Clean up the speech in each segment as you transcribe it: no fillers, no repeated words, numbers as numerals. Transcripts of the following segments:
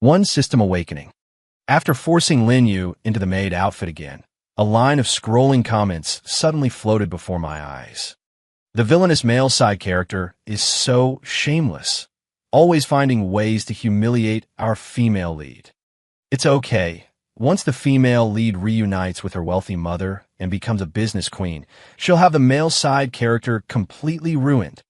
One system awakening. After forcing Lin Yu into the maid outfit again, a line of scrolling comments suddenly floated before my eyes. The villainous male side character is so shameless, always finding ways to humiliate our female lead. It's okay. Once the female lead reunites with her wealthy mother and becomes a business queen, she'll have the male side character completely ruined.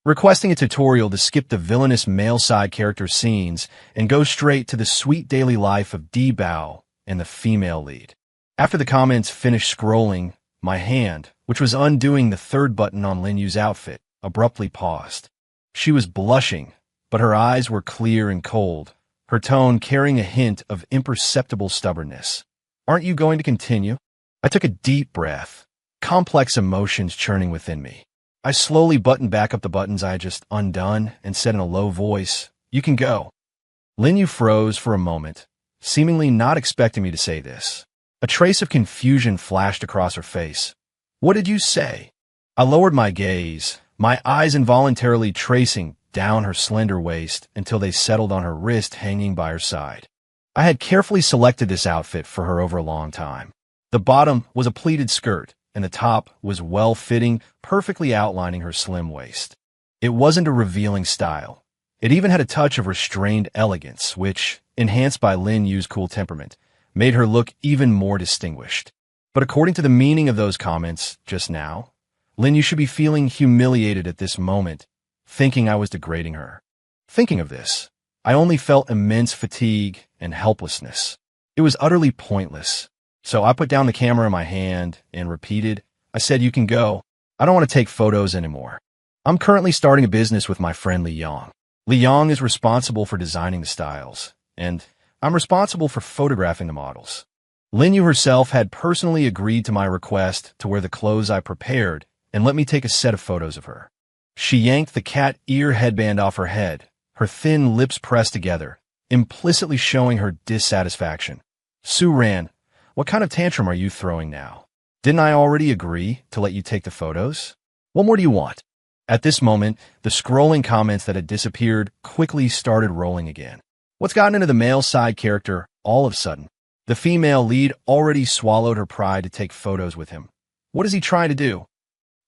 Requesting a tutorial to skip the villainous male side character scenes and go straight to the sweet daily life of Di Bao and the female lead. After the comments finished scrolling, my hand, which was undoing the third button on Lin Yu's outfit, abruptly paused. She was blushing, but her eyes were clear and cold, her tone carrying a hint of imperceptible stubbornness. "Aren't you going to continue?" I took a deep breath, complex emotions churning within me. I slowly buttoned back up the buttons I had just undone and said in a low voice, "You can go." Lin Yu froze for a moment, seemingly not expecting me to say this. A trace of confusion flashed across her face. "What did you say?" I lowered my gaze, my eyes involuntarily tracing down her slender waist until they settled on her wrist hanging by her side. I had carefully selected this outfit for her over a long time. The bottom was a pleated skirt, and the top was well-fitting, perfectly outlining her slim waist. It wasn't a revealing style. It even had a touch of restrained elegance, which, enhanced by Lin Yu's cool temperament, made her look even more distinguished. But according to the meaning of those comments just now, Lin Yu should be feeling humiliated at this moment, thinking I was degrading her. Thinking of this, I only felt immense fatigue and helplessness. It was utterly pointless. So I put down the camera in my hand and repeated, I said, "You can go. I don't want to take photos anymore. I'm currently starting a business with my friend Li Yang. Li Yang is responsible for designing the styles, and I'm responsible for photographing the models." Lin Yu herself had personally agreed to my request to wear the clothes I prepared and let me take a set of photos of her. She yanked the cat ear headband off her head, her thin lips pressed together, implicitly showing her dissatisfaction. Su ran, "What kind of tantrum are you throwing now? Didn't I already agree to let you take the photos? What more do you want?" At this moment, the scrolling comments that had disappeared quickly started rolling again. What's gotten into the male side character all of a sudden? The female lead already swallowed her pride to take photos with him. What is he trying to do?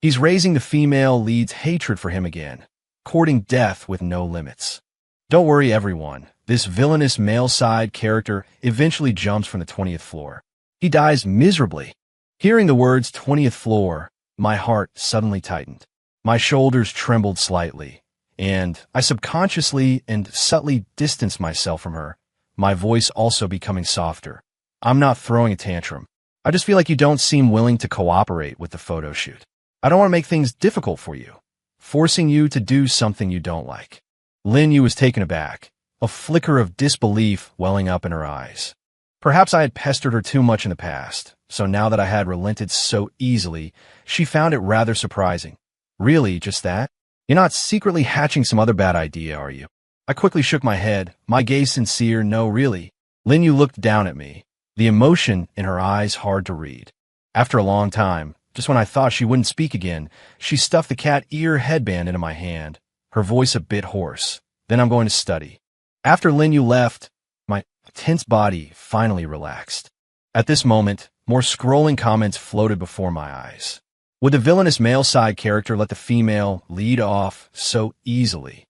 He's raising the female lead's hatred for him again, courting death with no limits. Don't worry, everyone. This villainous male side character eventually jumps from the 20th floor. He dies miserably. Hearing the words 20th floor, my heart suddenly tightened. My shoulders trembled slightly, and I subconsciously and subtly distanced myself from her, my voice also becoming softer. "I'm not throwing a tantrum. I just feel like you don't seem willing to cooperate with the photo shoot. I don't want to make things difficult for you, forcing you to do something you don't like." Lin Yu was taken aback, a flicker of disbelief welling up in her eyes. Perhaps I had pestered her too much in the past, so now that I had relented so easily, she found it rather surprising. "Really, just that? You're not secretly hatching some other bad idea, are you?" I quickly shook my head, my gaze sincere. "No, really." Lin Yu looked down at me, the emotion in her eyes hard to read. After a long time, just when I thought she wouldn't speak again, she stuffed the cat ear headband into my hand, her voice a bit hoarse. "Then I'm going to study." After Lin Yu left, my tense body finally relaxed. At this moment, more scrolling comments floated before my eyes. Would the villainous male side character let the female lead off so easily?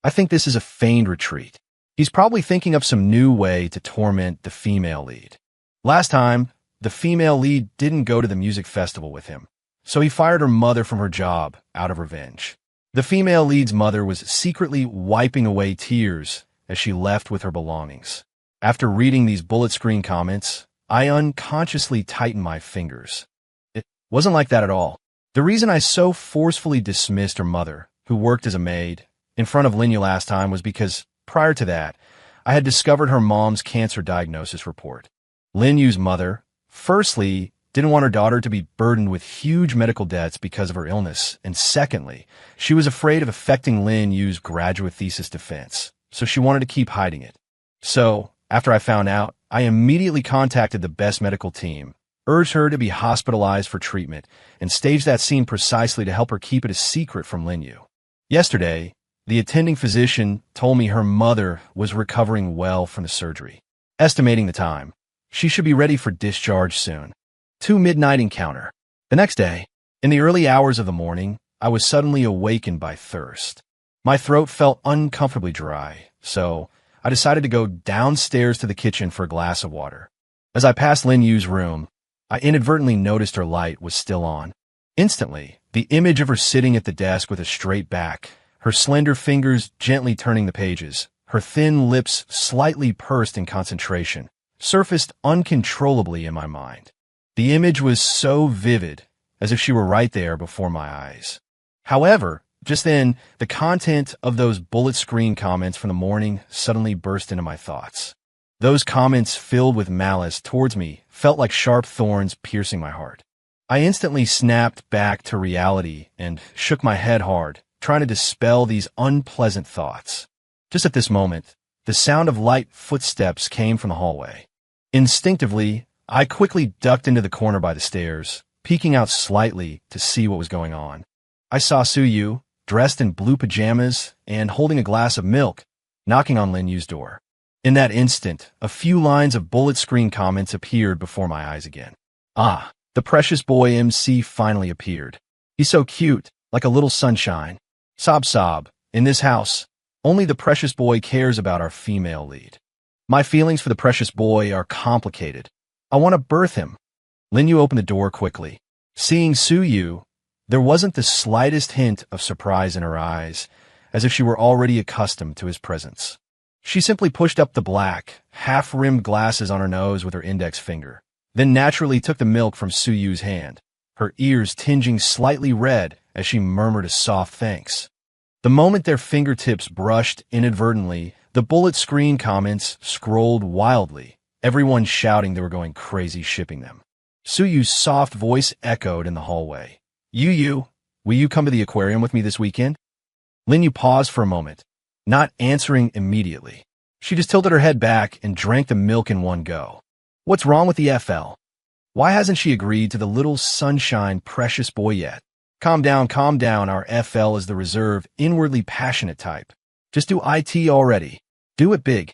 I think this is a feigned retreat. He's probably thinking up some new way to torment the female lead. Last time, the female lead didn't go to the music festival with him, so he fired her mother from her job out of revenge. The female lead's mother was secretly wiping away tears as she left with her belongings. After reading these bullet screen comments, I unconsciously tightened my fingers. It wasn't like that at all. The reason I so forcefully dismissed her mother, who worked as a maid, in front of Lin Yu last time was because, prior to that, I had discovered her mom's cancer diagnosis report. Lin Yu's mother, firstly, didn't want her daughter to be burdened with huge medical debts because of her illness, and secondly, she was afraid of affecting Lin Yu's graduate thesis defense, so she wanted to keep hiding it. So, after I found out, I immediately contacted the best medical team, urged her to be hospitalized for treatment, and staged that scene precisely to help her keep it a secret from Lin Yu. Yesterday, The attending physician told me her mother was recovering well from the surgery. Estimating the time, she should be ready for discharge soon. 2 midnight encounter. The next day, in the early hours of the morning, I was suddenly awakened by thirst. My throat felt uncomfortably dry, so I decided to go downstairs to the kitchen for a glass of water. As I passed Lin Yu's room, I inadvertently noticed her light was still on. Instantly, the image of her sitting at the desk with a straight back, her slender fingers gently turning the pages, her thin lips slightly pursed in concentration, surfaced uncontrollably in my mind. The image was so vivid, as if she were right there before my eyes. However, just then, the content of those bullet screen comments from the morning suddenly burst into my thoughts. Those comments filled with malice towards me felt like sharp thorns piercing my heart. I instantly snapped back to reality and shook my head hard, trying to dispel these unpleasant thoughts. Just at this moment, the sound of light footsteps came from the hallway. Instinctively, I quickly ducked into the corner by the stairs, peeking out slightly to see what was going on. I saw Suyu, dressed in blue pajamas and holding a glass of milk, knocking on Lin Yu's door. In that instant, a few lines of bullet screen comments appeared before my eyes again. Ah, the precious boy MC finally appeared. He's so cute, like a little sunshine. Sob sob, in this house, only the precious boy cares about our female lead. My feelings for the precious boy are complicated. I want to birth him. Lin Yu opened the door quickly. Seeing Suyu, there wasn't the slightest hint of surprise in her eyes, as if she were already accustomed to his presence. She simply pushed up the black, half-rimmed glasses on her nose with her index finger, then naturally took the milk from Suyu's hand, her ears tinging slightly red as she murmured a soft thanks. The moment their fingertips brushed inadvertently, the bullet screen comments scrolled wildly, everyone shouting they were going crazy shipping them. Suyu's soft voice echoed in the hallway. Yu, will you come to the aquarium with me this weekend? Lin Yu paused for a moment, not answering immediately. She just tilted her head back and drank the milk in one go. What's wrong with the FL? Why hasn't she agreed to the little sunshine precious boy yet? Calm down, our FL is the reserved, inwardly passionate type. Just do IT already. Do it big.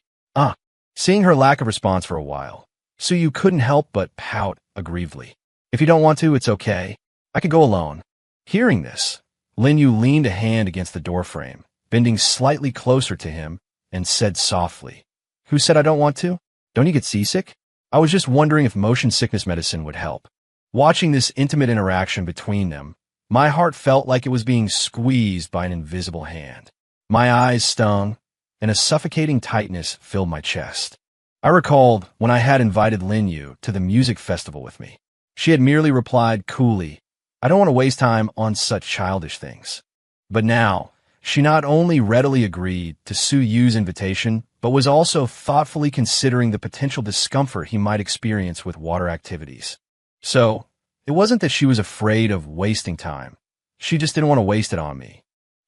Seeing her lack of response for a while, Suyu couldn't help but pout aggrievedly. If you don't want to, it's okay. I could go alone. Hearing this, Lin Yu leaned a hand against the doorframe, bending slightly closer to him, and said softly, Who said I don't want to? Don't you get seasick? I was just wondering if motion sickness medicine would help. Watching this intimate interaction between them, my heart felt like it was being squeezed by an invisible hand. My eyes stung, and a suffocating tightness filled my chest. I recalled when I had invited Lin Yu to the music festival with me. She had merely replied coolly, I don't want to waste time on such childish things. But now, she not only readily agreed to Suyu's invitation, but was also thoughtfully considering the potential discomfort he might experience with water activities. So, it wasn't that she was afraid of wasting time. She just didn't want to waste it on me.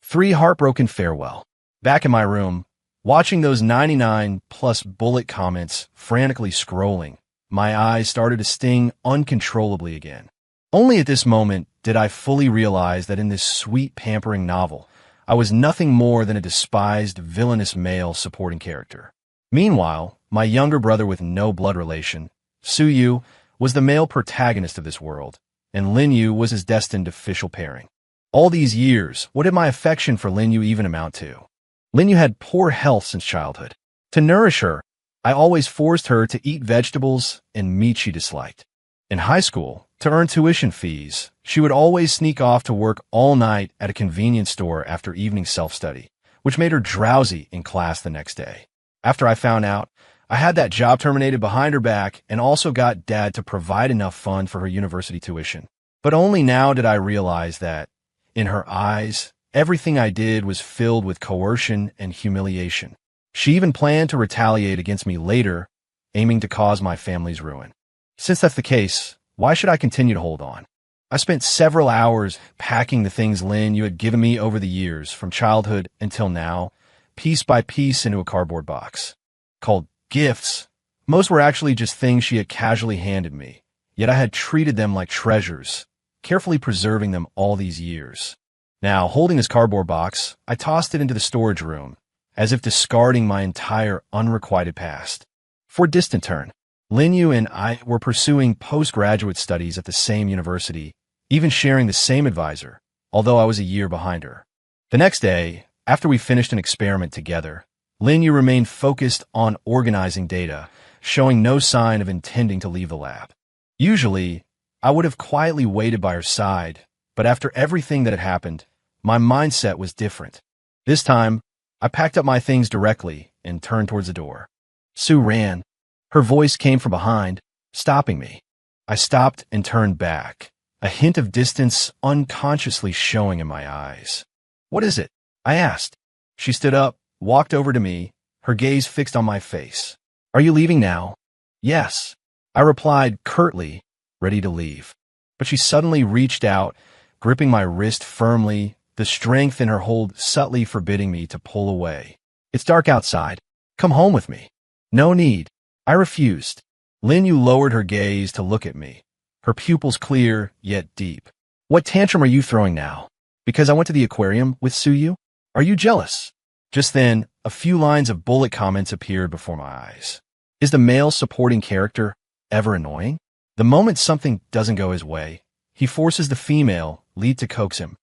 3 heartbroken farewell. Back in my room, watching those 99-plus bullet comments frantically scrolling, my eyes started to sting uncontrollably again. Only at this moment did I fully realize that in this sweet, pampering novel, I was nothing more than a despised, villainous male supporting character. Meanwhile, my younger brother with no blood relation, Suyu, was the male protagonist of this world, and Lin Yu was his destined official pairing. All these years, what did my affection for Lin Yu even amount to? Lin Yu had poor health since childhood. To nourish her, I always forced her to eat vegetables and meat she disliked. In high school, to earn tuition fees, she would always sneak off to work all night at a convenience store after evening self-study, which made her drowsy in class the next day. After I found out, I had that job terminated behind her back and also got Dad to provide enough funds for her university tuition. But only now did I realize that, in her eyes, everything I did was filled with coercion and humiliation. She even planned to retaliate against me later, aiming to cause my family's ruin. Since that's the case, why should I continue to hold on? I spent several hours packing the things Lin Yu had given me over the years, from childhood until now, piece by piece into a cardboard box. Called gifts, most were actually just things she had casually handed me, yet I had treated them like treasures, carefully preserving them all these years. Now, holding his cardboard box, I tossed it into the storage room, as if discarding my entire unrequited past. For a distant turn, Linyu and I were pursuing postgraduate studies at the same university, even sharing the same advisor, although I was a year behind her. The next day, after we finished an experiment together, Linyu remained focused on organizing data, showing no sign of intending to leave the lab. Usually, I would have quietly waited by her side, but after everything that had happened, my mindset was different. This time, I packed up my things directly and turned towards the door. Sue ran. Her voice came from behind, stopping me. I stopped and turned back, a hint of distance unconsciously showing in my eyes. "What is it?" I asked. She stood up, walked over to me, her gaze fixed on my face. "Are you leaving now?" "Yes," I replied curtly, ready to leave. But she suddenly reached out, gripping my wrist firmly, the strength in her hold subtly forbidding me to pull away. "It's dark outside. Come home with me." "No need." I refused. Linyu lowered her gaze to look at me, her pupils clear yet deep. "What tantrum are you throwing now? Because I went to the aquarium with Suyu? Are you jealous?" Just then, a few lines of bullet comments appeared before my eyes. Is the male supporting character ever annoying? The moment something doesn't go his way, he forces the female lead to coax him.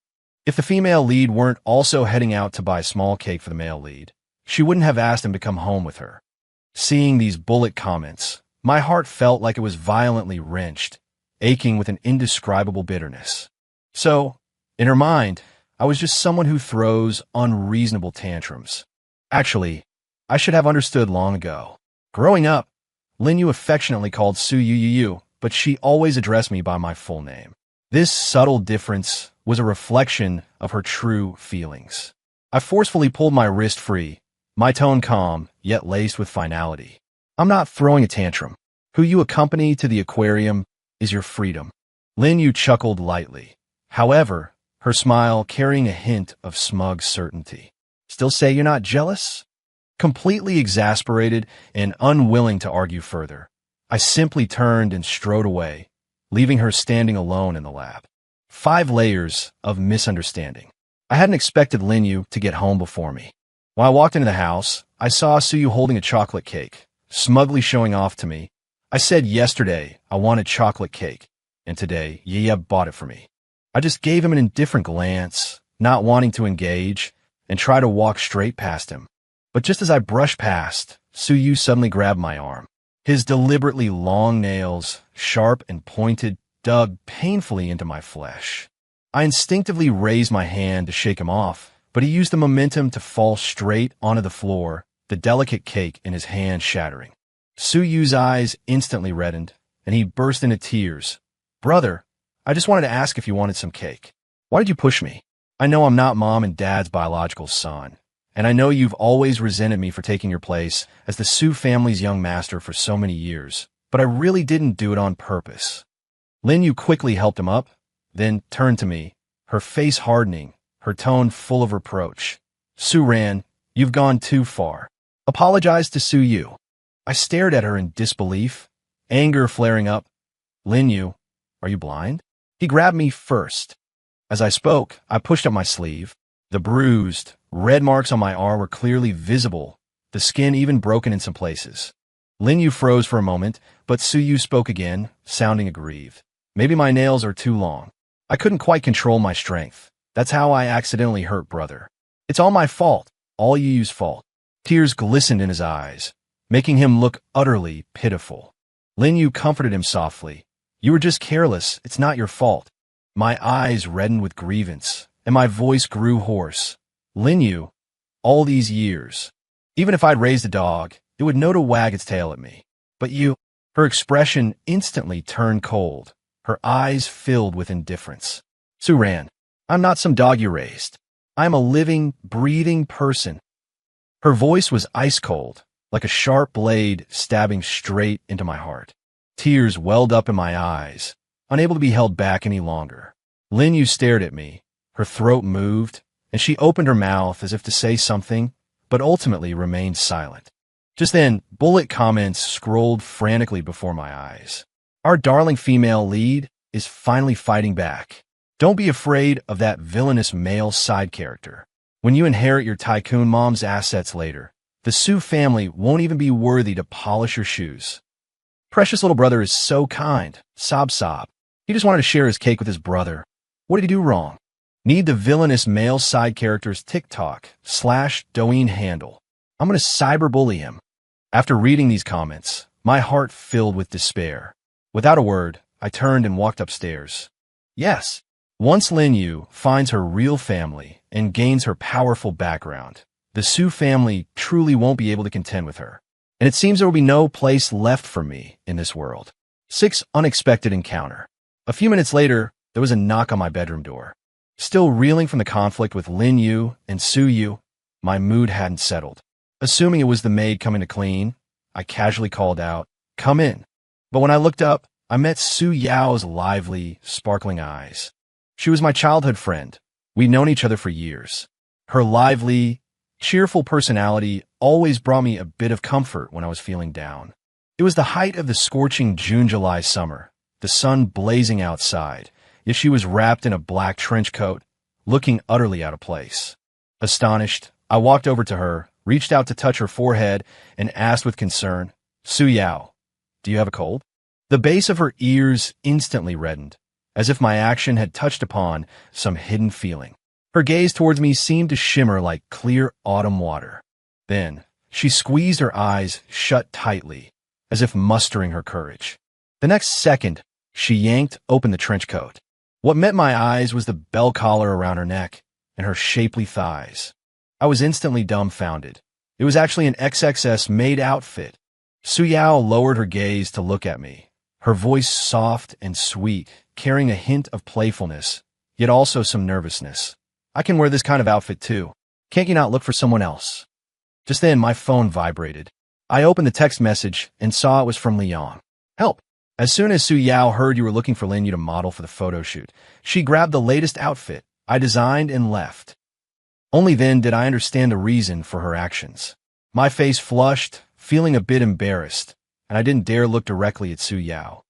If the female lead weren't also heading out to buy a small cake for the male lead, she wouldn't have asked him to come home with her. Seeing these bullet comments, my heart felt like it was violently wrenched, aching with an indescribable bitterness. So, in her mind, I was just someone who throws unreasonable tantrums. Actually, I should have understood long ago. Growing up, Linyu affectionately called Su Yu, but she always addressed me by my full name. This subtle difference was a reflection of her true feelings. I forcefully pulled my wrist free, my tone calm, yet laced with finality. "I'm not throwing a tantrum. Who you accompany to the aquarium is your freedom." Linyu chuckled lightly. However, her smile carrying a hint of smug certainty. "Still say you're not jealous?" Completely exasperated and unwilling to argue further, I simply turned and strode away, leaving her standing alone in the lab. 5 layers of misunderstanding. I hadn't expected Linyu to get home before me. When I walked into the house, I saw Suyu holding a chocolate cake, smugly showing off to me. I said yesterday I wanted chocolate cake, and today Yeyeb bought it for me. I just gave him an indifferent glance, not wanting to engage, and tried to walk straight past him. But just as I brushed past, Suyu suddenly grabbed my arm. His deliberately long nails, sharp and pointed, dug painfully into my flesh. I instinctively raised my hand to shake him off, but he used the momentum to fall straight onto the floor, the delicate cake in his hand shattering. Suyu's eyes instantly reddened, and he burst into tears. "Brother, I just wanted to ask if you wanted some cake. Why did you push me? I know I'm not Mom and Dad's biological son, and I know you've always resented me for taking your place as the Su family's young master for so many years, but I really didn't do it on purpose." Linyu quickly helped him up, then turned to me, her face hardening, her tone full of reproach. "Su Ran, you've gone too far. Apologize to Suyu." I stared at her in disbelief, anger flaring up. "Linyu, are you blind?" He grabbed me first. As I spoke, I pushed up my sleeve. The bruised, red marks on my arm were clearly visible, the skin even broken in some places. Linyu froze for a moment, but Suyu spoke again, sounding aggrieved. "Maybe my nails are too long. I couldn't quite control my strength. That's how I accidentally hurt brother. It's all my fault, all Yu's fault." Tears glistened in his eyes, making him look utterly pitiful. Linyu comforted him softly. "You were just careless. It's not your fault." My eyes reddened with grievance, and my voice grew hoarse. "Linyu, all these years, even if I'd raised a dog, it would know to wag its tail at me. But you—" Her expression instantly turned cold, her eyes filled with indifference. "Su Ran, I'm not some dog you raised. I'm a living, breathing person." Her voice was ice cold, like a sharp blade stabbing straight into my heart. Tears welled up in my eyes, unable to be held back any longer. Linyu stared at me, her throat moved, and she opened her mouth as if to say something, but ultimately remained silent. Just then, bullet comments scrolled frantically before my eyes. "Our darling female lead is finally fighting back. Don't be afraid of that villainous male side character. When you inherit your tycoon mom's assets later, the Sue family won't even be worthy to polish your shoes. Precious little brother is so kind. Sob sob. He just wanted to share his cake with his brother. What did he do wrong? Need the villainous male side character's TikTok/Douyin handle. I'm going to cyberbully him. After reading these comments, my heart filled with despair. Without a word, I turned and walked upstairs. Yes, once Lin Yu finds her real family and gains her powerful background, the Sue family truly won't be able to contend with her. And it seems there will be no place left for me in this world. 6. Unexpected encounter. A few minutes later, there was a knock on my bedroom door. Still reeling from the conflict with Lin Yu and Su Yu, my mood hadn't settled. Assuming it was the maid coming to clean, I casually called out, "Come in." But when I looked up, I met Su Yao's lively, sparkling eyes. She was my childhood friend. We'd known each other for years. Her lively, cheerful personality always brought me a bit of comfort when I was feeling down. It was the height of the scorching June-July summer, the sun blazing outside, yet she was wrapped in a black trench coat, looking utterly out of place. Astonished, I walked over to her, reached out to touch her forehead, and asked with concern, "Su Yao, do you have a cold?" The base of her ears instantly reddened, as if my action had touched upon some hidden feeling. Her gaze towards me seemed to shimmer like clear autumn water. Then, she squeezed her eyes shut tightly, as if mustering her courage. The next second, she yanked open the trench coat. What met my eyes was the bell collar around her neck and her shapely thighs. I was instantly dumbfounded. It was actually an XXS maid outfit. Su Yao lowered her gaze to look at me, her voice soft and sweet, carrying a hint of playfulness, yet also some nervousness. "I can wear this kind of outfit too. Can't you not look for someone else?" Just then, my phone vibrated. I opened the text message and saw it was from Leon. "Help." As soon as Su Yao heard you were looking for Lin Yu to model for the photo shoot, she grabbed the latest outfit I designed and left. Only then did I understand the reason for her actions. My face flushed, feeling a bit embarrassed, and I didn't dare look directly at Su Yao.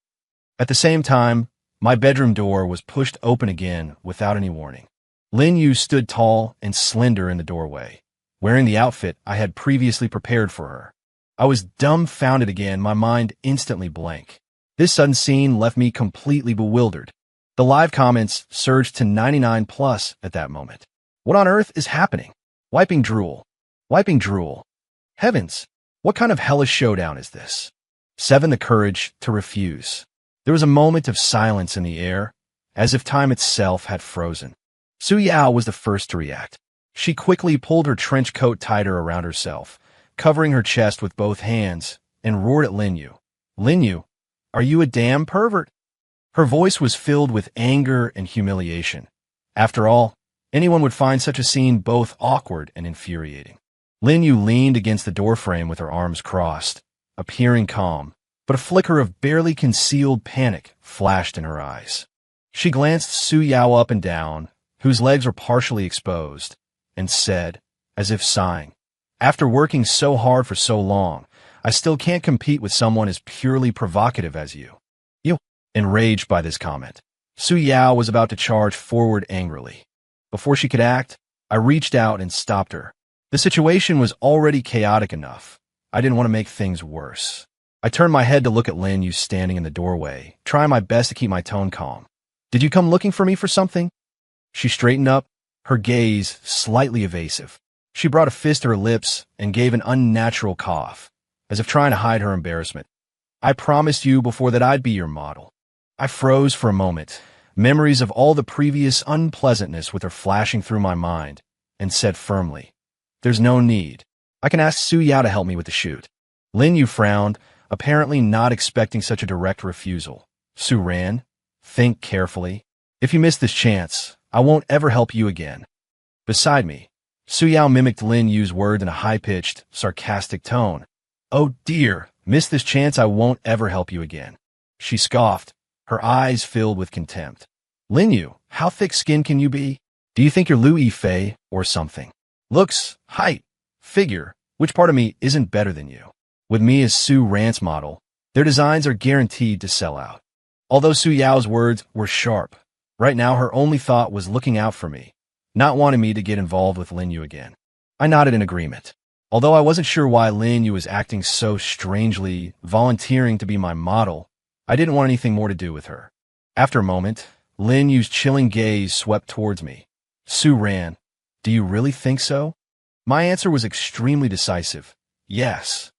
At the same time, my bedroom door was pushed open again without any warning. Lin Yu stood tall and slender in the doorway, wearing the outfit I had previously prepared for her. I was dumbfounded again, my mind instantly blank. This sudden scene left me completely bewildered. The live comments surged to 99 plus at that moment. What on earth is happening? Wiping drool. Wiping drool. Heavens, what kind of hellish showdown is this? 7. The courage to refuse. There was a moment of silence in the air, as if time itself had frozen. Su Yao was the first to react. She quickly pulled her trench coat tighter around herself, covering her chest with both hands, and roared at Lin Yu. "Lin Yu, are you a damn pervert?" Her voice was filled with anger and humiliation. After all, anyone would find such a scene both awkward and infuriating. Lin Yu leaned against the doorframe with her arms crossed, appearing calm, but a flicker of barely concealed panic flashed in her eyes. She glanced Su Yao up and down, whose legs were partially exposed, and said, as if sighing, "After working so hard for so long, I still can't compete with someone as purely provocative as you." Enraged by this comment, Su Yao was about to charge forward angrily. Before she could act, I reached out and stopped her. The situation was already chaotic enough. I didn't want to make things worse. I turned my head to look at Lin Yu standing in the doorway, trying my best to keep my tone calm. "Did you come looking for me for something?" She straightened up, her gaze slightly evasive. She brought a fist to her lips and gave an unnatural cough, as if trying to hide her embarrassment. "I promised you before that I'd be your model." I froze for a moment, memories of all the previous unpleasantness with her flashing through my mind, and said firmly, "There's no need. I can ask Su Yao to help me with the shoot." Lin Yu frowned, apparently not expecting such a direct refusal. Su ran, "Think carefully. If you miss this chance, I won't ever help you again." Beside me, Su Yao mimicked Lin Yu's word in a high-pitched, sarcastic tone. "Oh dear, miss this chance, I won't ever help you again." She scoffed, her eyes filled with contempt. "Lin Yu, how thick-skinned can you be? Do you think you're Liu Yifei or something? Looks, height, figure, which part of me isn't better than you? With me as Su Rant's model, their designs are guaranteed to sell out." Although Su Yao's words were sharp, Right now, her only thought was looking out for me, not wanting me to get involved with Lin Yu again. I nodded in agreement. Although I wasn't sure why Lin Yu was acting so strangely, volunteering to be my model, I didn't want anything more to do with her. After a moment, Lin Yu's chilling gaze swept towards me. Su Ran, do you really think so? My answer was extremely decisive. Yes.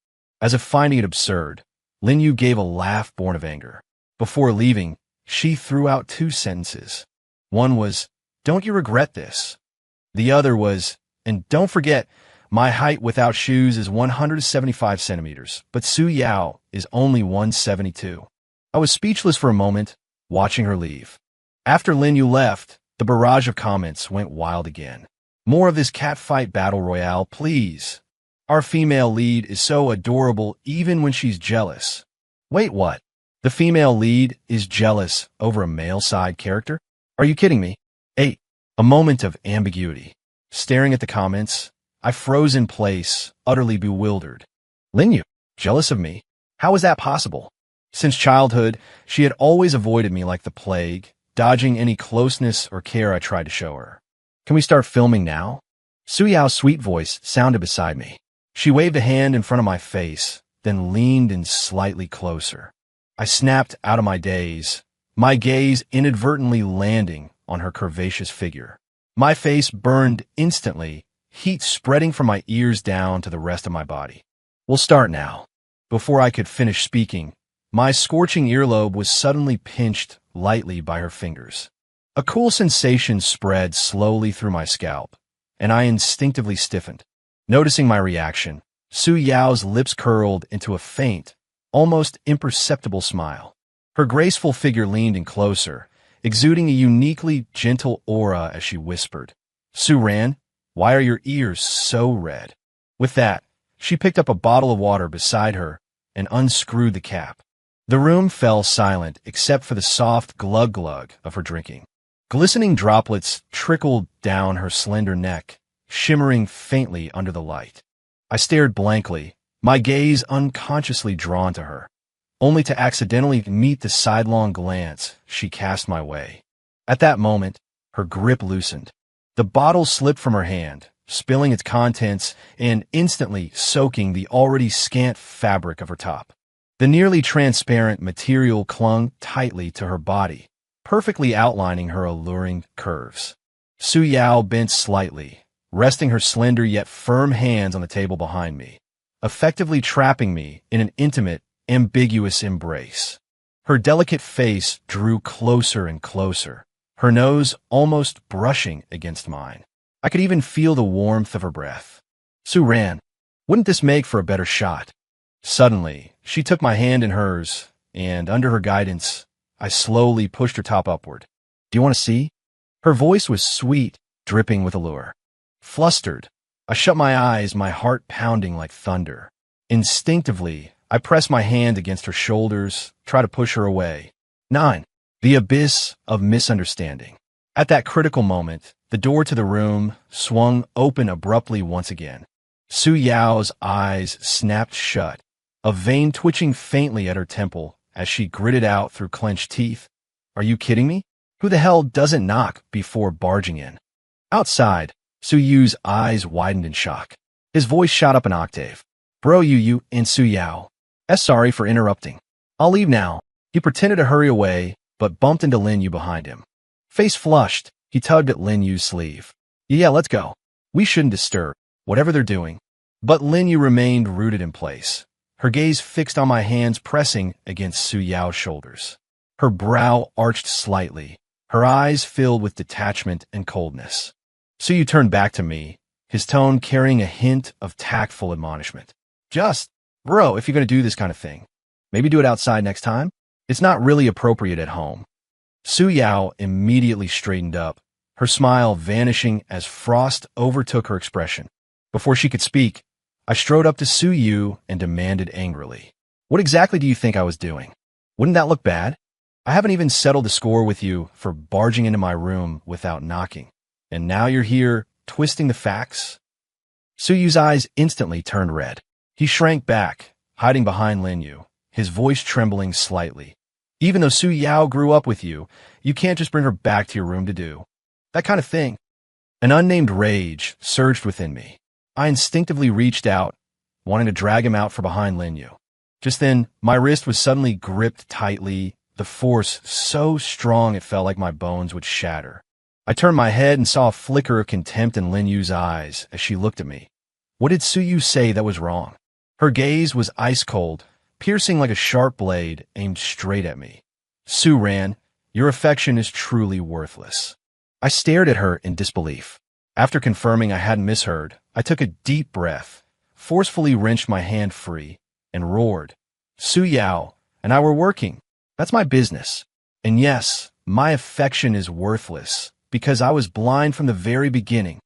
As if finding it absurd, Lin Yu gave a laugh born of anger. Before leaving, she threw out 2 sentences. One was, "Don't you regret this?" The other was, "And don't forget, my height without shoes is 175 centimeters, but Su Yao is only 172. I was speechless for a moment, watching her leave. After Lin Yu left, the barrage of comments went wild again. More of this catfight battle royale, please. Our female lead is so adorable even when she's jealous. Wait, what? The female lead is jealous over a male side character? Are you kidding me? 8. A moment of ambiguity. Staring at the comments, I froze in place, utterly bewildered. Lin Yu, jealous of me? How is that possible? Since childhood, she had always avoided me like the plague, dodging any closeness or care I tried to show her. Can we start filming now? Su Yao's sweet voice sounded beside me. She waved a hand in front of my face, then leaned in slightly closer. I snapped out of my daze, my gaze inadvertently landing on her curvaceous figure. My face burned instantly, heat spreading from my ears down to the rest of my body. We'll start now. Before I could finish speaking, my scorching earlobe was suddenly pinched lightly by her fingers. A cool sensation spread slowly through my scalp, and I instinctively stiffened. Noticing my reaction, Su Yao's lips curled into a faint, almost imperceptible smile. Her graceful figure leaned in closer, exuding a uniquely gentle aura as she whispered, "Su Ran, why are your ears so red?" With that, she picked up a bottle of water beside her and unscrewed the cap. The room fell silent except for the soft glug-glug of her drinking. Glistening droplets trickled down her slender neck, shimmering faintly under the light. I stared blankly, my gaze unconsciously drawn to her, only to accidentally meet the sidelong glance she cast my way. At that moment, her grip loosened. The bottle slipped from her hand, spilling its contents and instantly soaking the already scant fabric of her top. The nearly transparent material clung tightly to her body, perfectly outlining her alluring curves. Su Yao bent slightly, resting her slender yet firm hands on the table behind me, effectively trapping me in an intimate, ambiguous embrace. Her delicate face drew closer and closer, her nose almost brushing against mine. I could even feel the warmth of her breath. Su Ran, wouldn't this make for a better shot? Suddenly, she took my hand in hers, and under her guidance, I slowly pushed her top upward. Do you want to see? Her voice was sweet, dripping with allure. Flustered, I shut my eyes, my heart pounding like thunder. Instinctively, I pressed my hand against her shoulders, try to push her away. 9. The abyss of misunderstanding. At that critical moment, the door to the room swung open abruptly once again. Su Yao's eyes snapped shut, a vein twitching faintly at her temple as she gritted out through clenched teeth. Are you kidding me? Who the hell doesn't knock before barging in? Outside, Su Yu's eyes widened in shock. His voice shot up an octave. Bro, you and Su Yao. Sorry for interrupting. I'll leave now. He pretended to hurry away, but bumped into Lin Yu behind him. Face flushed, he tugged at Lin Yu's sleeve. Yeah, let's go. We shouldn't disturb, whatever they're doing. But Lin Yu remained rooted in place, her gaze fixed on my hands pressing against Su Yao's shoulders. Her brow arched slightly, her eyes filled with detachment and coldness. Su Yu turned back to me, his tone carrying a hint of tactful admonishment. Bro, if you're going to do this kind of thing, maybe do it outside next time. It's not really appropriate at home. Su Yao immediately straightened up, her smile vanishing as frost overtook her expression. Before she could speak, I strode up to Su Yu and demanded angrily, what exactly do you think I was doing? Wouldn't that look bad? I haven't even settled the score with you for barging into my room without knocking. And now you're here, twisting the facts? Su Yu's eyes instantly turned red. He shrank back, hiding behind Lin Yu, his voice trembling slightly. Even though Su Yao grew up with you, you can't just bring her back to your room to do that kind of thing. An unnamed rage surged within me. I instinctively reached out, wanting to drag him out from behind Lin Yu. Just then, my wrist was suddenly gripped tightly, the force so strong it felt like my bones would shatter. I turned my head and saw a flicker of contempt in Lin Yu's eyes as she looked at me. What did Su Yu say that was wrong? Her gaze was ice cold, piercing like a sharp blade aimed straight at me. Su Ran, your affection is truly worthless. I stared at her in disbelief. After confirming I hadn't misheard, I took a deep breath, forcefully wrenched my hand free, and roared. Su Yao and I were working. That's my business. And yes, my affection is worthless, because I was blind from the very beginning.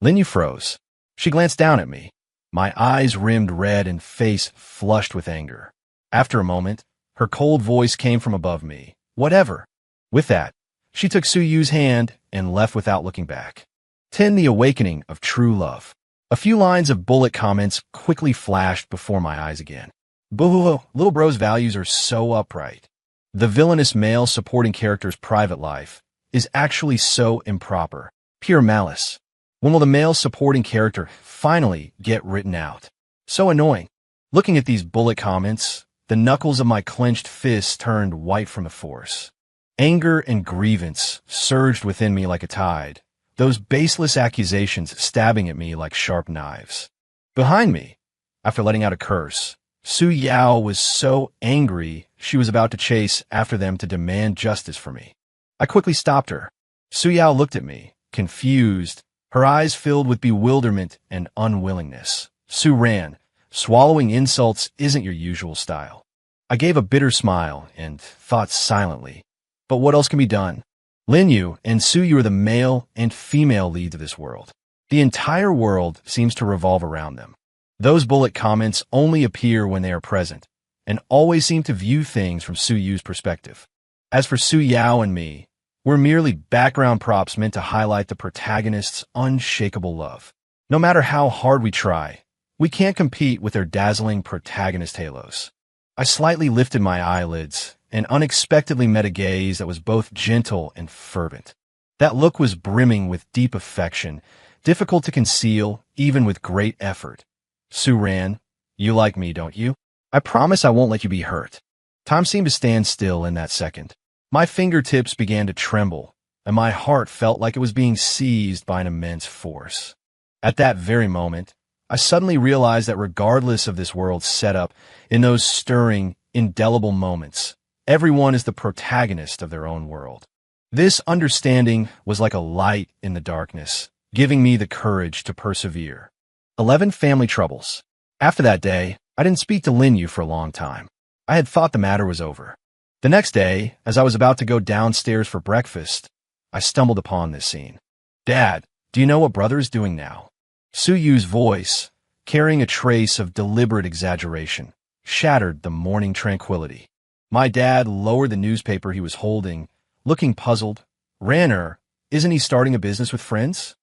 Lin Yu froze. She glanced down at me. My eyes rimmed red and face flushed with anger. After a moment, her cold voice came from above me. Whatever. With that, she took Su Yu's hand and left without looking back. 10. The awakening of true love. A few lines of bullet comments quickly flashed before my eyes again. Boo, little bro's values are so upright. The villainous male supporting character's private life is actually so improper. Pure malice. When will the male supporting character finally get written out? So annoying. Looking at these bullet comments, the knuckles of my clenched fists turned white from the force. Anger and grievance surged within me like a tide, those baseless accusations stabbing at me like sharp knives. Behind me, after letting out a curse, Su Yao was so angry she was about to chase after them to demand justice for me. I quickly stopped her. Su Yao looked at me, confused, her eyes filled with bewilderment and unwillingness. Su Ran, swallowing insults isn't your usual style. I gave a bitter smile and thought silently. But what else can be done? Lin Yu and Su Yu are the male and female leads of this world. The entire world seems to revolve around them. Those bullet comments only appear when they are present, and always seem to view things from Su Yu's perspective. As for Su Yao and me, we're merely background props meant to highlight the protagonist's unshakable love. No matter how hard we try, we can't compete with their dazzling protagonist halos. I slightly lifted my eyelids and unexpectedly met a gaze that was both gentle and fervent. That look was brimming with deep affection, difficult to conceal even with great effort. Su Ran, you like me, don't you? I promise I won't let you be hurt. Time seemed to stand still in that second. My fingertips began to tremble, and my heart felt like it was being seized by an immense force. At that very moment, I suddenly realized that regardless of this world's setup, in those stirring, indelible moments, everyone is the protagonist of their own world. This understanding was like a light in the darkness, giving me the courage to persevere. 11. Family troubles. After that day, I didn't speak to Lin Yu for a long time. I had thought the matter was over. The next day, as I was about to go downstairs for breakfast, I stumbled upon this scene. Dad, do you know what brother is doing now? Su Yu's voice, carrying a trace of deliberate exaggeration, shattered the morning tranquility. My dad lowered the newspaper he was holding, looking puzzled. Ranner, isn't he starting a business with friends?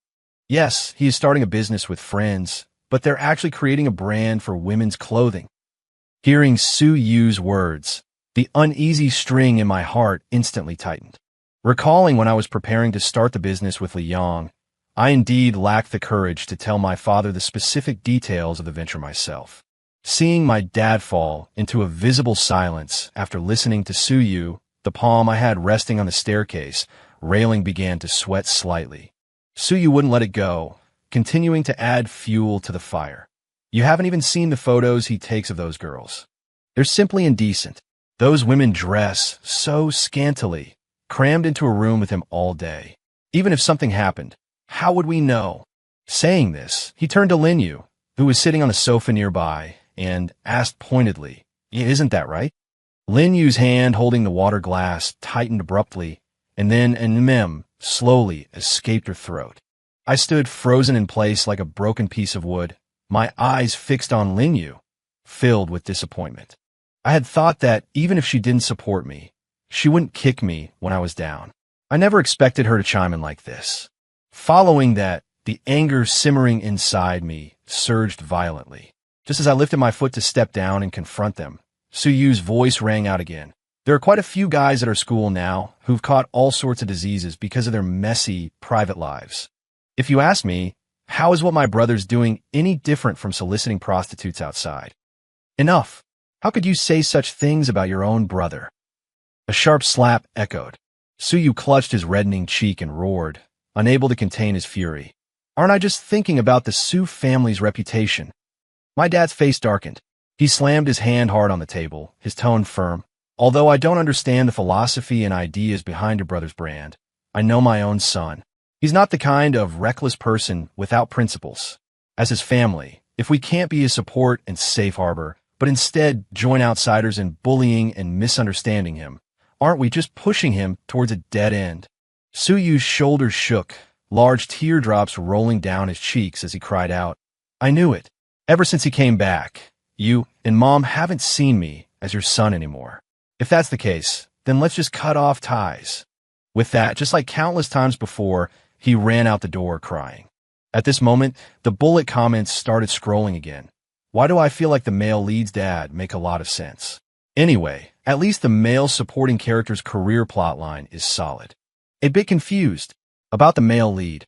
Yes, he is starting a business with friends, but they're actually creating a brand for women's clothing. Hearing Su Yu's words, the uneasy string in my heart instantly tightened. Recalling when I was preparing to start the business with Liang, I indeed lacked the courage to tell my father the specific details of the venture myself. Seeing my dad fall into a visible silence after listening to Su Yu, the palm I had resting on the staircase railing began to sweat slightly. Su Yu wouldn't let it go, continuing to add fuel to the fire. You haven't even seen the photos he takes of those girls. They're simply indecent. Those women dress so scantily, crammed into a room with him all day. Even if something happened, how would we know? Saying this, he turned to Lin Yu, who was sitting on a sofa nearby, and asked pointedly, Isn't that right? Lin Yu's hand holding the water glass tightened abruptly, and then an mem slowly escaped her throat. I stood frozen in place like a broken piece of wood, my eyes fixed on Lin Yu, filled with disappointment. I had thought that even if she didn't support me, she wouldn't kick me when I was down. I never expected her to chime in like this. Following that, the anger simmering inside me surged violently. Just as I lifted my foot to step down and confront them, Su Yu's voice rang out again. There are quite a few guys at our school now who've caught all sorts of diseases because of their messy, private lives. If you ask me, how is what my brother's doing any different from soliciting prostitutes outside? Enough. How could you say such things about your own brother? A sharp slap echoed. Suyu clutched his reddening cheek and roared, unable to contain his fury. Aren't I just thinking about the Su family's reputation? My dad's face darkened. He slammed his hand hard on the table, his tone firm. Although I don't understand the philosophy and ideas behind your brother's brand, I know my own son. He's not the kind of reckless person without principles. As his family, if we can't be his support and safe harbor, but instead join outsiders in bullying and misunderstanding him, aren't we just pushing him towards a dead end? Suyu's shoulders shook, large teardrops rolling down his cheeks as he cried out, I knew it. Ever since he came back, you and Mom haven't seen me as your son anymore. If that's the case, then let's just cut off ties. With that, just like countless times before, he ran out the door crying. At this moment, the bullet comments started scrolling again. Why do I feel like the male lead's dad make a lot of sense? Anyway, at least the male supporting character's career plotline is solid. A bit confused about the male lead.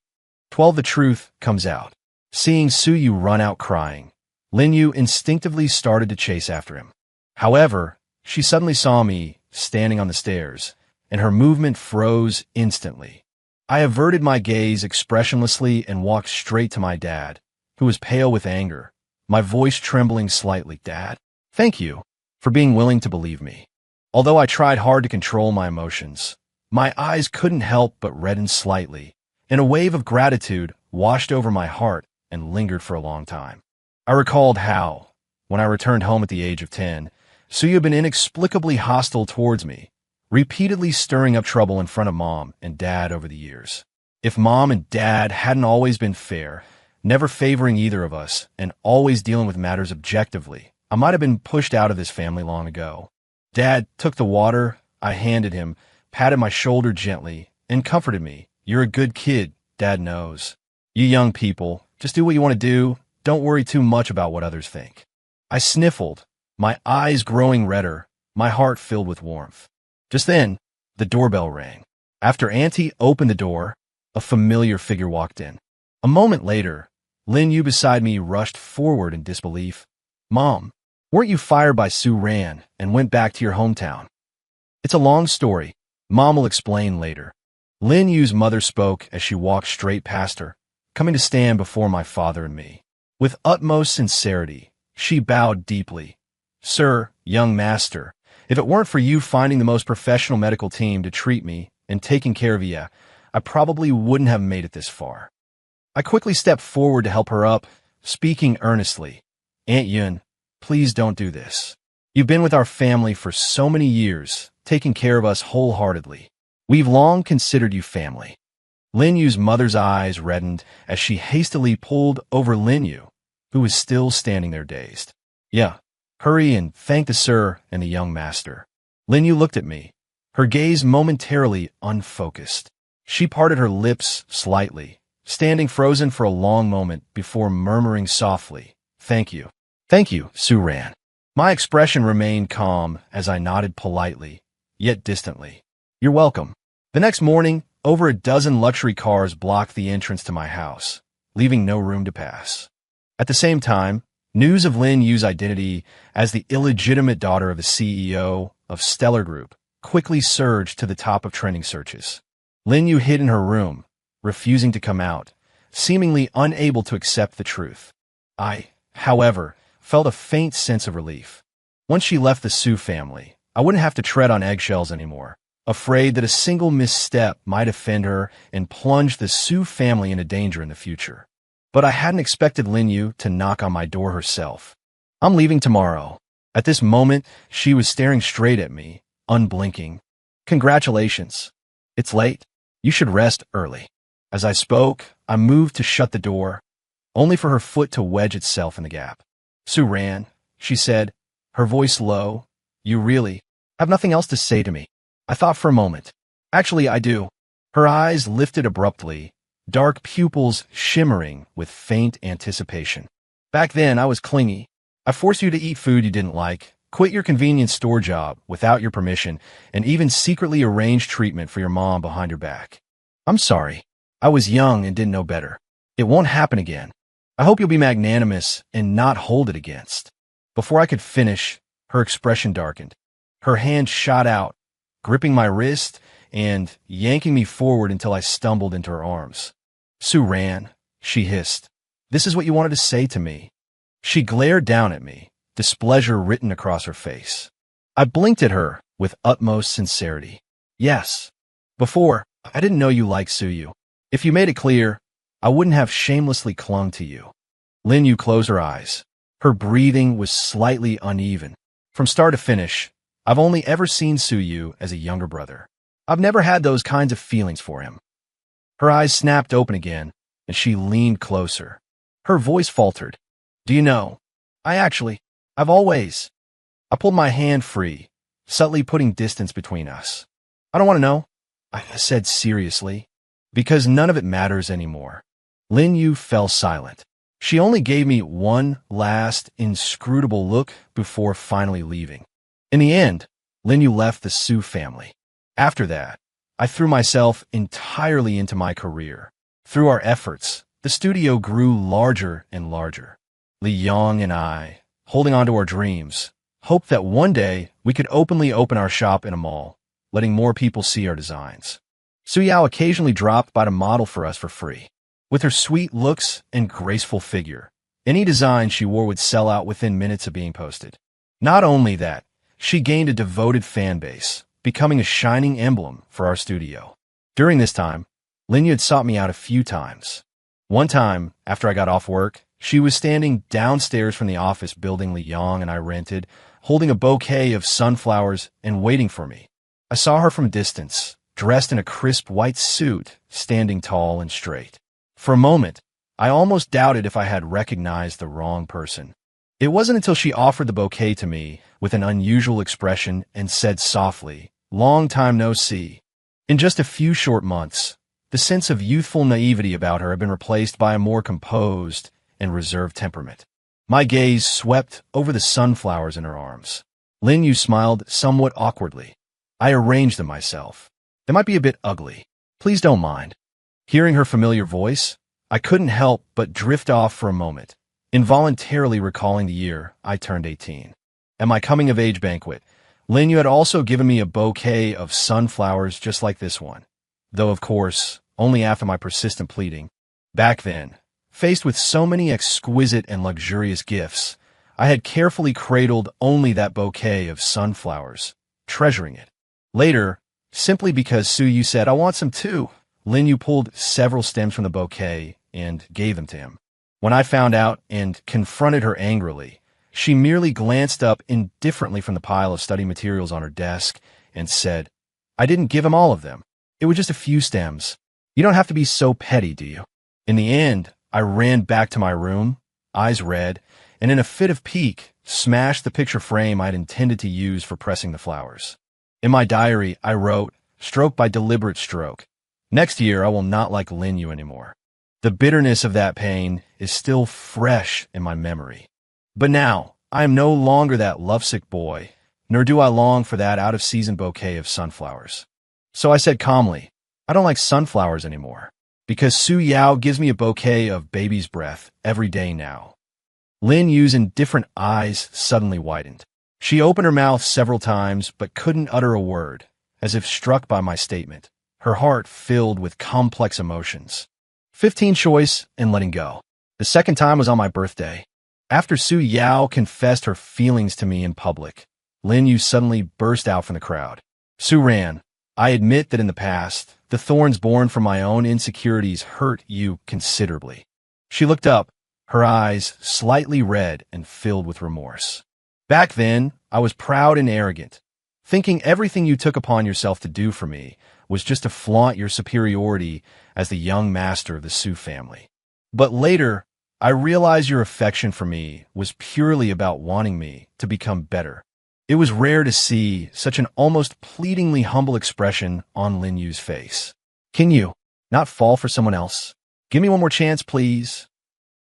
12 The truth comes out. Seeing Suyu run out crying, Linyu instinctively started to chase after him. However, she suddenly saw me standing on the stairs, and her movement froze instantly. I averted my gaze expressionlessly and walked straight to my dad, who was pale with anger, my voice trembling slightly. Dad, thank you for being willing to believe me. Although I tried hard to control my emotions, my eyes couldn't help but redden slightly, and a wave of gratitude washed over my heart and lingered for a long time. I recalled how, when I returned home at the age of 10, Suyu had been inexplicably hostile towards me, repeatedly stirring up trouble in front of Mom and Dad over the years. If Mom and Dad hadn't always been fair, never favoring either of us, and always dealing with matters objectively, I might have been pushed out of this family long ago. Dad took the water I handed him, patted my shoulder gently, and comforted me. You're a good kid, Dad knows. You young people, just do what you want to do. Don't worry too much about what others think. I sniffled, my eyes growing redder, my heart filled with warmth. Just then, the doorbell rang. After Auntie opened the door, a familiar figure walked in. A moment later, Lin Yu beside me rushed forward in disbelief. Mom, weren't you fired by Su Ran and went back to your hometown? It's a long story. Mom will explain later. Lin Yu's mother spoke as she walked straight past her, coming to stand before my father and me. With utmost sincerity, she bowed deeply. Sir, young master, if it weren't for you finding the most professional medical team to treat me and taking care of you, I probably wouldn't have made it this far. I quickly stepped forward to help her up, speaking earnestly. Aunt Yun, please don't do this. You've been with our family for so many years, taking care of us wholeheartedly. We've long considered you family. Lin Yu's mother's eyes reddened as she hastily pulled over Lin Yu, who was still standing there dazed. Yeah, hurry and thank the sir and the young master. Lin Yu looked at me, her gaze momentarily unfocused. She parted her lips slightly, standing frozen for a long moment before murmuring softly, Thank you. Thank you, Su Ran. My expression remained calm as I nodded politely, yet distantly. You're welcome. The next morning, over a dozen luxury cars blocked the entrance to my house, leaving no room to pass. At the same time, news of Lin Yu's identity as the illegitimate daughter of the CEO of Stellar Group quickly surged to the top of trending searches. Lin Yu hid in her room, refusing to come out, seemingly unable to accept the truth. I, however, felt a faint sense of relief. Once she left the Su family, I wouldn't have to tread on eggshells anymore, afraid that a single misstep might offend her and plunge the Su family into danger in the future. But I hadn't expected Lin Yu to knock on my door herself. I'm leaving tomorrow. At this moment, she was staring straight at me, unblinking. Congratulations. It's late. You should rest early. As I spoke, I moved to shut the door, only for her foot to wedge itself in the gap. Su Ran, she said, her voice low, you really have nothing else to say to me. I thought for a moment. Actually, I do. Her eyes lifted abruptly, dark pupils shimmering with faint anticipation. Back then, I was clingy. I forced you to eat food you didn't like, Quit your convenience store job without your permission and even secretly arrange treatment for your mom behind your back. I'm sorry. I was young and didn't know better. It won't happen again. I hope you'll be magnanimous and not hold it against. Before I could finish, her expression darkened. Her hand shot out, gripping my wrist and yanking me forward until I stumbled into her arms. Sue ran. She hissed. This is what you wanted to say to me. She glared down at me, displeasure written across her face. I blinked at her with utmost sincerity. Yes. Before, I didn't know you liked Suyu. If you made it clear, I wouldn't have shamelessly clung to you. Lin Yu closed her eyes. Her breathing was slightly uneven. From start to finish, I've only ever seen Suyu as a younger brother. I've never had those kinds of feelings for him. Her eyes snapped open again, and she leaned closer. Her voice faltered. Do you know, I've always... I pulled my hand free, subtly putting distance between us. I don't want to know, I said seriously, because none of it matters anymore. Lin Yu fell silent. She only gave me one last, inscrutable look before finally leaving. In the end, Lin Yu left the Su family. After that, I threw myself entirely into my career. Through our efforts, the studio grew larger and larger. Li Yong and I, holding on to our dreams, hoped that one day we could openly open our shop in a mall, letting more people see our designs. Su Yao occasionally dropped by to model for us for free. With her sweet looks and graceful figure, any design she wore would sell out within minutes of being posted. Not only that, she gained a devoted fan base, becoming a shining emblem for our studio. During this time, Lin Yu had sought me out a few times. One time, after I got off work, she was standing downstairs from the office building Li Yong and I rented, holding a bouquet of sunflowers and waiting for me. I saw her from a distance, dressed in a crisp white suit, standing tall and straight. For a moment, I almost doubted if I had recognized the wrong person. It wasn't until she offered the bouquet to me with an unusual expression and said softly, "Long time no see." In just a few short months, the sense of youthful naivety about her had been replaced by a more composed and reserved temperament. My gaze swept over the sunflowers in her arms. Lin Yu smiled somewhat awkwardly. I arranged them myself. They might be a bit ugly. Please don't mind. Hearing her familiar voice, I couldn't help but drift off for a moment, involuntarily recalling the year I turned 18. At my coming-of-age banquet, Lin Yu had also given me a bouquet of sunflowers just like this one, though, of course, only after my persistent pleading. Back then, faced with so many exquisite and luxurious gifts, I had carefully cradled only that bouquet of sunflowers, treasuring it. Later, simply because Su Yu said, "I want some too," Lin Yu pulled several stems from the bouquet and gave them to him. When I found out and confronted her angrily, she merely glanced up indifferently from the pile of study materials on her desk and said, "I didn't give him all of them. It was just a few stems. You don't have to be so petty, do you?" In the end, I ran back to my room, eyes red, and in a fit of pique, smashed the picture frame I'd intended to use for pressing the flowers. In my diary, I wrote, stroke by deliberate stroke, "Next year, I will not like Lin Yu anymore." The bitterness of that pain is still fresh in my memory. But now, I am no longer that lovesick boy, nor do I long for that out-of-season bouquet of sunflowers. So I said calmly, "I don't like sunflowers anymore, because Su Yao gives me a bouquet of baby's breath every day now." Lin Yu's indifferent eyes suddenly widened. She opened her mouth several times but couldn't utter a word, as if struck by my statement, her heart filled with complex emotions. 15 choice and letting go. The second time was on my birthday. After Su Yao confessed her feelings to me in public, Lin Yu suddenly burst out from the crowd. Su ran. "I admit that in the past, the thorns born from my own insecurities hurt you considerably." She looked up, her eyes slightly red and filled with remorse. "Back then, I was proud and arrogant, thinking everything you took upon yourself to do for me was just to flaunt your superiority as the young master of the Su family. But later, I realized your affection for me was purely about wanting me to become better." It was rare to see such an almost pleadingly humble expression on Lin Yu's face. "Can you not fall for someone else? Give me one more chance, please."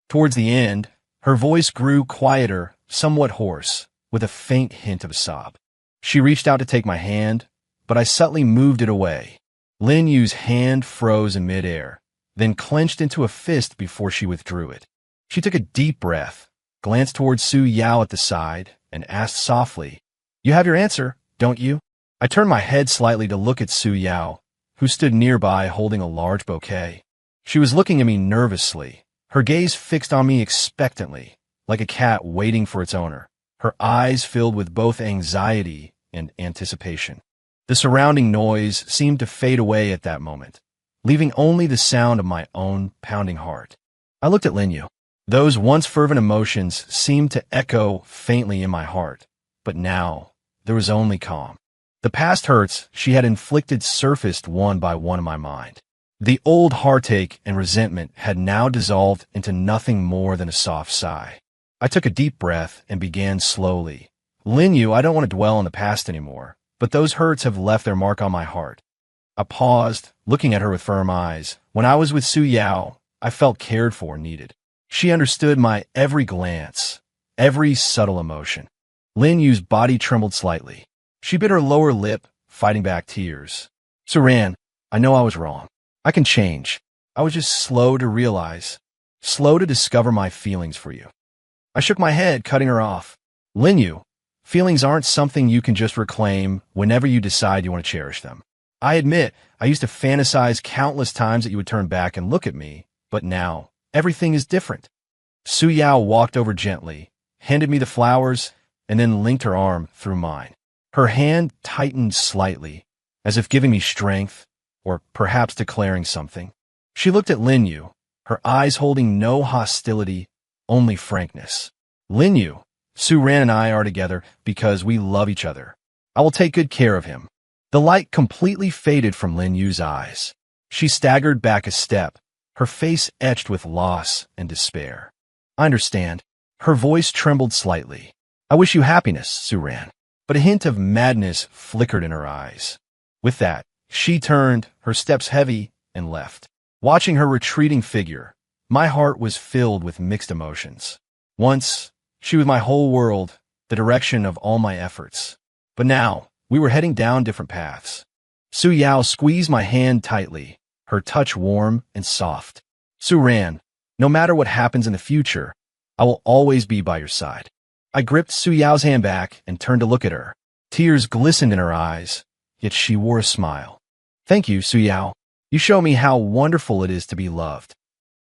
Towards the end, her voice grew quieter, somewhat hoarse, with a faint hint of a sob. She reached out to take my hand, but I subtly moved it away. Lin Yu's hand froze in midair, then clenched into a fist before she withdrew it. She took a deep breath, glanced towards Su Yao at the side, and asked softly, "You have your answer, don't you?" I turned my head slightly to look at Su Yao, who stood nearby holding a large bouquet. She was looking at me nervously, her gaze fixed on me expectantly, like a cat waiting for its owner, her eyes filled with both anxiety and anticipation. The surrounding noise seemed to fade away at that moment, leaving only the sound of my own pounding heart. I looked at Lin Yu. Those once fervent emotions seemed to echo faintly in my heart, but now there was only calm. The past hurts she had inflicted surfaced one by one in my mind. The old heartache and resentment had now dissolved into nothing more than a soft sigh. I took a deep breath and began slowly. "Lin Yu, I don't want to dwell on the past anymore, but those hurts have left their mark on my heart." I paused, looking at her with firm eyes. When I was with Su Yao, I felt cared for and needed. She understood my every glance, every subtle emotion. Lin Yu's body trembled slightly. She bit her lower lip, fighting back tears. "Suran, I know I was wrong. I can change. I was just slow to realize, slow to discover my feelings for you." I shook my head, cutting her off. "Lin Yu, feelings aren't something you can just reclaim whenever you decide you want to cherish them. I admit, I used to fantasize countless times that you would turn back and look at me, but now, everything is different." Su Yao walked over gently, handed me the flowers, and then linked her arm through mine. Her hand tightened slightly, as if giving me strength, or perhaps declaring something. She looked at Lin Yu, her eyes holding no hostility, only frankness. "Lin Yu, Suran and I are together because we love each other. I will take good care of him." The light completely faded from Lin Yu's eyes. She staggered back a step, her face etched with loss and despair. "I understand." Her voice trembled slightly. "I wish you happiness, Suran." But a hint of madness flickered in her eyes. With that, she turned, her steps heavy, and left. Watching her retreating figure, my heart was filled with mixed emotions. Once, she was my whole world, the direction of all my efforts. But now, we were heading down different paths. Su Yao squeezed my hand tightly, her touch warm and soft. "Suran, no matter what happens in the future, I will always be by your side." I gripped Su Yao's hand back and turned to look at her. Tears glistened in her eyes, yet she wore a smile. "Thank you, Su Yao. You show me how wonderful it is to be loved."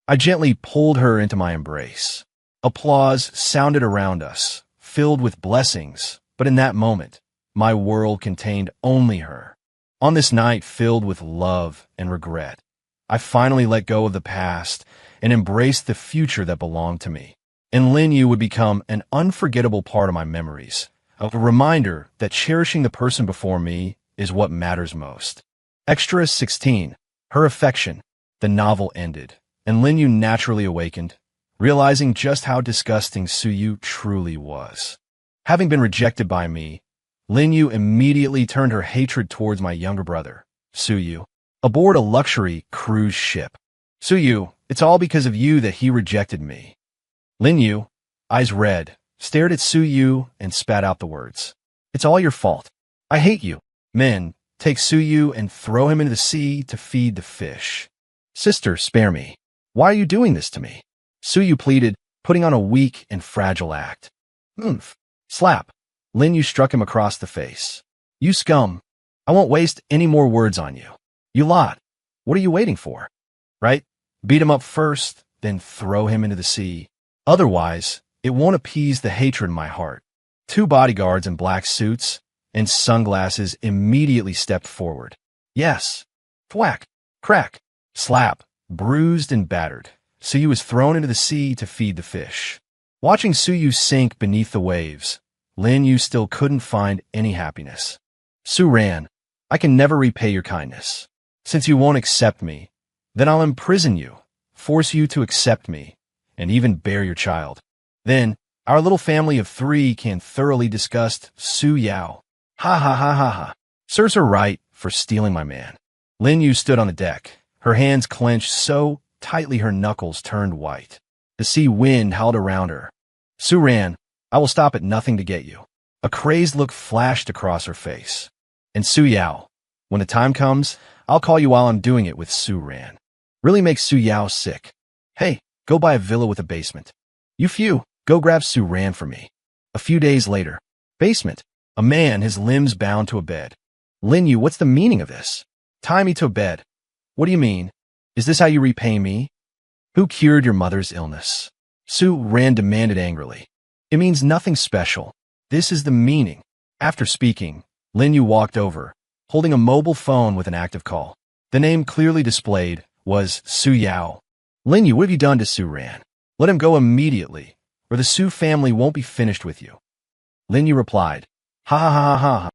I gently pulled her into my embrace. Applause sounded around us, filled with blessings, but in that moment, my world contained only her. On this night filled with love and regret, I finally let go of the past and embraced the future that belonged to me. And Lin Yu would become an unforgettable part of my memories, a reminder that cherishing the person before me is what matters most. Extra 16. Her affection. The novel ended, and Lin Yu naturally awakened, realizing just how disgusting Su Yu truly was. Having been rejected by me, Lin Yu immediately turned her hatred towards my younger brother, Su Yu, aboard a luxury cruise ship. "Su Yu, it's all because of you that he rejected me." Lin Yu, eyes red, stared at Su Yu and spat out the words. "It's all your fault. I hate you. Men, take Su Yu and throw him into the sea to feed the fish." "Sister, spare me. Why are you doing this to me?" Su Yu pleaded, putting on a weak and fragile act. "Oomph." Slap. Lin Yu struck him across the face. "You scum. I won't waste any more words on you. You lot. What are you waiting for? Right? Beat him up first, then throw him into the sea. Otherwise, it won't appease the hatred in my heart." Two bodyguards in black suits and sunglasses immediately stepped forward. "Yes." Thwack, crack, slap, bruised and battered. Su Yu was thrown into the sea to feed the fish. Watching Su Yu sink beneath the waves, Lin Yu still couldn't find any happiness. "Suran, I can never repay your kindness. Since you won't accept me, then I'll imprison you, force you to accept me, and even bear your child. Then, our little family of 3 can thoroughly disgust Su Yao. Ha ha ha ha ha. Serves her right for stealing my man." Lin Yu stood on the deck, her hands clenched so tightly her knuckles turned white. The sea wind howled around her. "Suran, I will stop at nothing to get you. A crazed look flashed across her face. And Su Yao, when the time comes, I'll call you while I'm doing it with Su Ran. Really makes Su Yao sick. Hey, go buy a villa with a basement. You few, go grab Su Ran for me. A few days later. Basement. A man, his limbs bound to a bed. Lin Yu, what's the meaning of this? Tie me to a bed. What do you mean? Is this how you repay me? Who cured your mother's illness? Su Ran demanded angrily. It means nothing special. This is the meaning. After speaking, Lin Yu walked over, holding a mobile phone with an active call. The name clearly displayed was Su Yao. Lin Yu, what have you done to Su Ran? Let him go immediately, or the Su family won't be finished with you. Lin Yu replied, ha ha ha ha ha.